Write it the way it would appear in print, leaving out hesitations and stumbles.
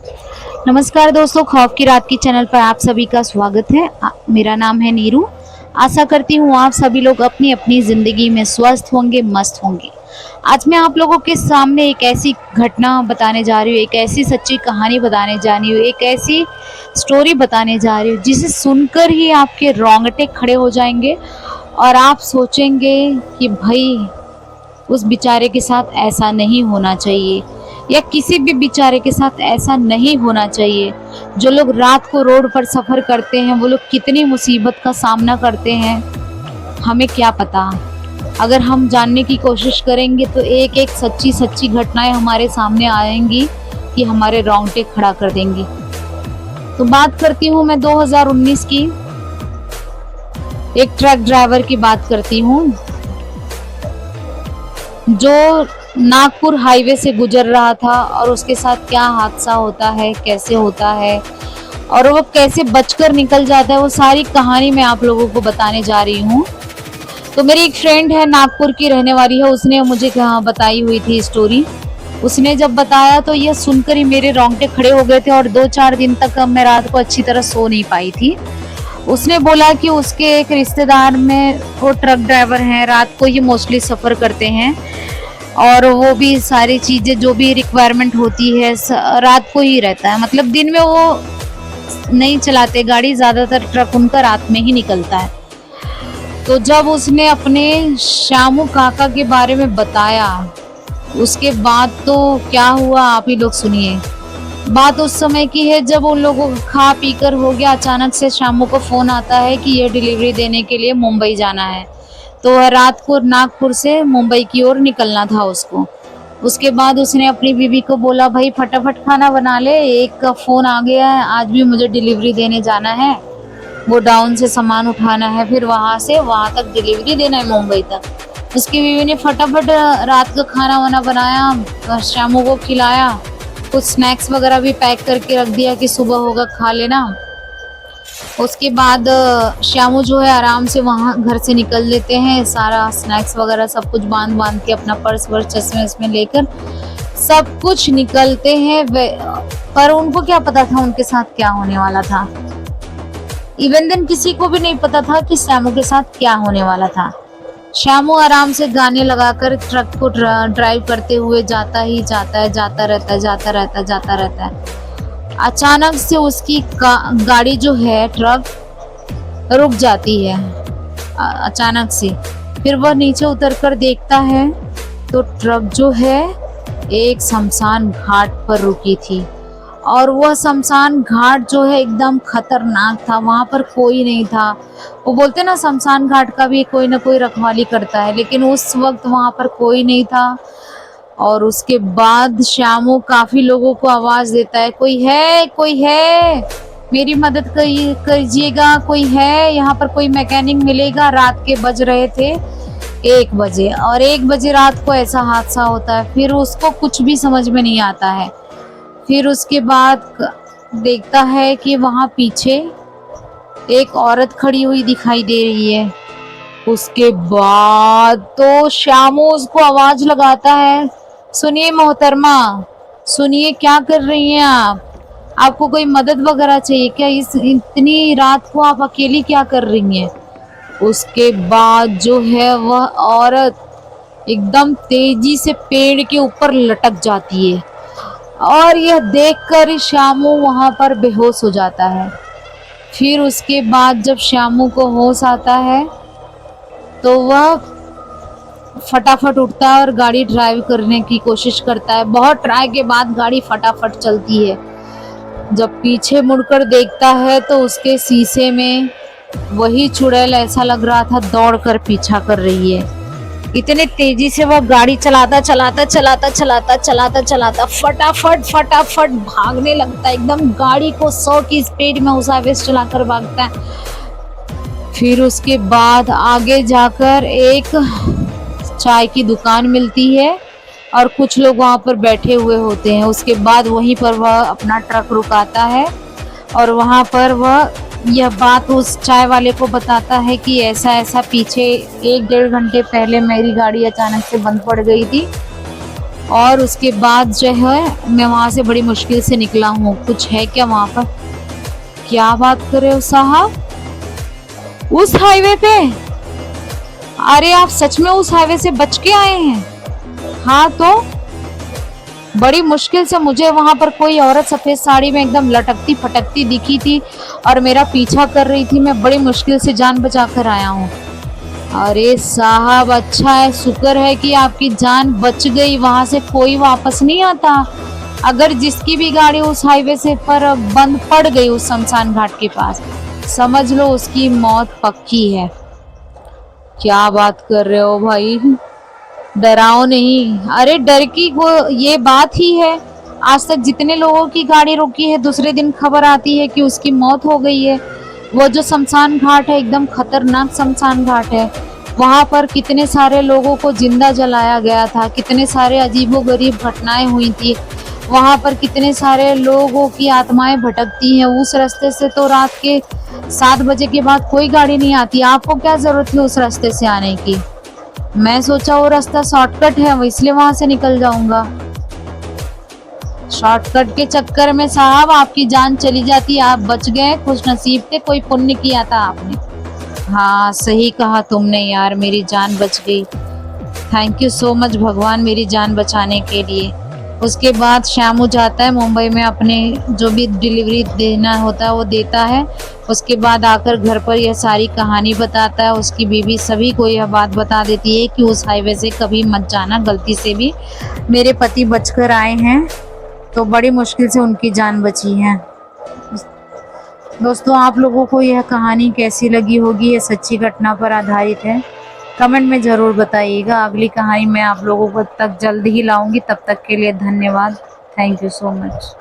नमस्कार दोस्तों, खौफ की रात की चैनल पर आप सभी का स्वागत है। मेरा नाम है नीरू। आशा करती हूँ आप सभी लोग अपनी अपनी ज़िंदगी में स्वस्थ होंगे, मस्त होंगे। आज मैं आप लोगों के सामने एक ऐसी घटना बताने जा रही हूँ, एक ऐसी सच्ची कहानी बताने जा रही हूँ, एक ऐसी स्टोरी बताने जा रही हूँ जिसे सुनकर ही आपके रोंगटे खड़े हो जाएंगे और आप सोचेंगे कि भाई उस बेचारे के साथ ऐसा नहीं होना चाहिए या किसी भी बेचारे के साथ ऐसा नहीं होना चाहिए। जो लोग रात को रोड पर सफ़र करते हैं वो लोग कितनी मुसीबत का सामना करते हैं, हमें क्या पता। अगर हम जानने की कोशिश करेंगे तो एक एक सच्ची सच्ची घटनाएं हमारे सामने आएंगी कि हमारे रोंगटे खड़ा कर देंगी। तो बात करती हूँ मैं 2019 की। एक ट्रक ड्राइवर की बात करती हूँ जो नागपुर हाईवे से गुजर रहा था और उसके साथ क्या हादसा होता है, कैसे होता है और वो कैसे बचकर निकल जाता है, वो सारी कहानी मैं आप लोगों को बताने जा रही हूँ। तो मेरी एक फ्रेंड है, नागपुर की रहने वाली है, उसने मुझे बताई हुई थी स्टोरी। उसने जब बताया तो यह सुनकर ही मेरे रोंगटे खड़े हो गए थे और 2-4 दिन तक मैं रात को अच्छी तरह सो नहीं पाई थी। उसने बोला कि उसके एक रिश्तेदार में वो ट्रक ड्राइवर हैं, रात को ही मोस्टली सफ़र करते हैं और वो भी सारी चीज़ें जो भी रिक्वायरमेंट होती है रात को ही रहता है। मतलब दिन में वो नहीं चलाते गाड़ी, ज़्यादातर ट्रक उनका रात में ही निकलता है। तो जब उसने अपने श्यामू काका के बारे में बताया उसके बाद तो क्या हुआ आप ही लोग सुनिए। बात उस समय की है जब उन लोगों को खा पी कर हो गया, अचानक से श्यामू को फ़ोन आता है कि ये डिलीवरी देने के लिए मुंबई जाना है। तो रात को नागपुर से मुंबई की ओर निकलना था उसको। उसके बाद उसने अपनी बीवी को बोला, भाई फटाफट खाना बना ले, एक फ़ोन आ गया है, आज भी मुझे डिलीवरी देने जाना है, वो डाउन से सामान उठाना है, फिर वहाँ से वहाँ तक डिलीवरी देना है मुंबई तक। उसकी बीवी ने फटाफट रात का खाना वाना बनाया, श्यामू को खिलाया, कुछ स्नैक्स वगैरह भी पैक करके रख दिया कि सुबह होगा खा लेना। उसके बाद श्यामू जो है आराम से वहाँ घर से निकल लेते हैं, सारा स्नैक्स वगैरह सब कुछ बांध के अपना पर्स वर्स चश्मे वश्मे लेकर सब कुछ निकलते हैं। पर उनको क्या पता था उनके साथ क्या होने वाला था। इवन देन किसी को भी नहीं पता था कि श्यामू के साथ क्या होने वाला था। श्यामू आराम से गाने लगाकर ट्रक को ड्राइव करते हुए जाता ही जाता है, जाता रहता है। अचानक से उसकी गाड़ी जो है ट्रक रुक जाती है अचानक से। फिर वह नीचे उतरकर देखता है तो ट्रक जो है एक शमशान घाट पर रुकी थी और वह शमशान घाट जो है एकदम खतरनाक था, वहां पर कोई नहीं था। वो बोलते ना शमशान घाट का भी कोई ना कोई रखवाली करता है, लेकिन उस वक्त वहां पर कोई नहीं था। और उसके बाद श्यामू काफी लोगों को आवाज देता है, कोई है, मेरी मदद कीजिएगा, कोई है यहाँ पर, कोई मैकेनिक मिलेगा। रात के बज रहे थे 1 बजे और 1 बजे रात को ऐसा हादसा होता है। फिर उसको कुछ भी समझ में नहीं आता है। फिर उसके बाद देखता है कि वहाँ पीछे एक औरत खड़ी हुई दिखाई दे रही है। उसके बाद तो श्यामू उसको आवाज लगाता है, सुनिए मोहतरमा, सुनिए, क्या कर रही हैं आप? आपको कोई मदद वगैरह चाहिए क्या? इस इतनी रात को आप अकेली क्या कर रही हैं? उसके बाद जो है वह औरत एकदम तेजी से पेड़ के ऊपर लटक जाती है और यह देखकर श्यामू वहां पर बेहोश हो जाता है। फिर उसके बाद जब श्यामू को होश आता है तो वह फटाफट उठता है और गाड़ी ड्राइव करने की कोशिश करता है। बहुत ट्राई के बाद गाड़ी फटाफट चलती है। जब पीछे मुड़कर देखता है तो उसके शीशे में वही चुड़ैल, ऐसा लग रहा था, दौड़कर पीछा कर रही है। इतने तेजी से वह गाड़ी चलाता फटाफट भागने लगता है, एकदम गाड़ी को 100 की स्पीड में उस हाईवे से चलाकर भागता है। फिर उसके बाद आगे जाकर एक चाय की दुकान मिलती है और कुछ लोग वहां पर बैठे हुए होते हैं। उसके बाद वहीं पर वह अपना ट्रक रुकाता है और वहां पर वह यह बात उस चाय वाले को बताता है कि ऐसा पीछे 1-1.5 घंटे पहले मेरी गाड़ी अचानक से बंद पड़ गई थी और उसके बाद जो है मैं वहां से बड़ी मुश्किल से निकला हूँ। कुछ है क्या वहां पर? क्या बात कर रहे हो साहब, उस हाईवे पे? अरे आप सच में उस हाईवे से बच के आए हैं? हाँ तो बड़ी मुश्किल से मुझे वहां पर कोई औरत सफेद साड़ी में एकदम लटकती फटकती दिखी थी और मेरा पीछा कर रही थी। मैं बड़ी मुश्किल से जान बचा कर आया हूँ। अरे साहब अच्छा है, शुक्र है कि आपकी जान बच गई। वहां से कोई वापस नहीं आता। अगर जिसकी भी गाड़ी उस हाईवे से पर बंद पड़ गई उस शमशान घाट के पास, समझ लो उसकी मौत पक्की है। क्या बात कर रहे हो भाई, डराओ नहीं। अरे डर की वो ये बात ही है, आज तक जितने लोगों की गाड़ी रुकी है दूसरे दिन खबर आती है कि उसकी मौत हो गई है। वो जो शमशान घाट है एकदम खतरनाक शमशान घाट है। वहां पर कितने सारे लोगों को जिंदा जलाया गया था, कितने सारे अजीबोगरीब घटनाएं हुई थी। वहां पर कितने सारे लोगों की आत्माएं भटकती हैं। उस रास्ते से तो रात के 7 बजे के बाद कोई गाड़ी नहीं आती। आपको क्या जरूरत थी उस रास्ते से आने की? मैं सोचा वो रास्ता शॉर्टकट है, वो इसलिए वहां से निकल जाऊंगा। शॉर्टकट के चक्कर में साहब आपकी जान चली जाती। आप बच गए, खुश नसीब थे, कोई पुण्य किया था आपने। हाँ सही कहा तुमने यार, मेरी जान बच गई। थैंक यू सो मच भगवान मेरी जान बचाने के लिए। उसके बाद श्यामू जाता है मुंबई में, अपने जो भी डिलीवरी देना होता है वो देता है। उसके बाद आकर घर पर यह सारी कहानी बताता है। उसकी बीवी सभी को यह बात बता देती है कि उस हाईवे से कभी मत जाना गलती से भी। मेरे पति बचकर आए हैं तो बड़ी मुश्किल से उनकी जान बची है। दोस्तों आप लोगों को यह कहानी कैसी लगी होगी? ये सच्ची घटना पर आधारित है। कमेंट में ज़रूर बताइएगा। अगली कहानी मैं आप लोगों को तक जल्द ही लाऊंगी। तब तक के लिए धन्यवाद। Thank you so much.